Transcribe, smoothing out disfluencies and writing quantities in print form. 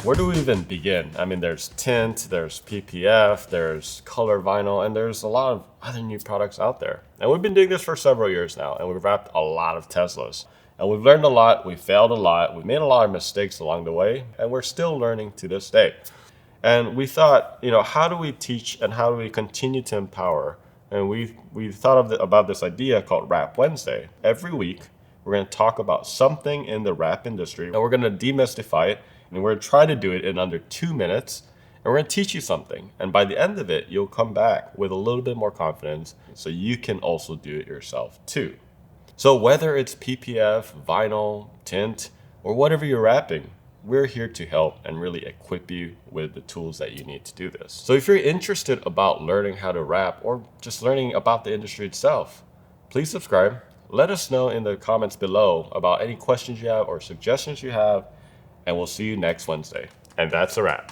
Where do we even begin? I mean, there's tint, there's PPF, there's color vinyl, and there's a lot of other new products out there. And we've been doing this for several years now, and we've wrapped a lot of Teslas. And we've learned a lot, we failed a lot, we've made a lot of mistakes along the way, and we're still learning to this day. And we thought, how do we teach and how do we continue to empower? And we thought about this idea called Wrap Wednesday. Every week, we're going to talk about something in the wrap industry, and we're going to demystify it, and we're going to try to do it in under 2 minutes, and we're going to teach you something. And by the end of it, you'll come back with a little bit more confidence, so you can also do it yourself too. So whether it's PPF, vinyl, tint, or whatever you're wrapping, we're here to help and really equip you with the tools that you need to do this. So if you're interested about learning how to wrap or just learning about the industry itself, please subscribe. Let us know in the comments below about any questions you have or suggestions you have, and we'll see you next Wednesday. And that's a wrap.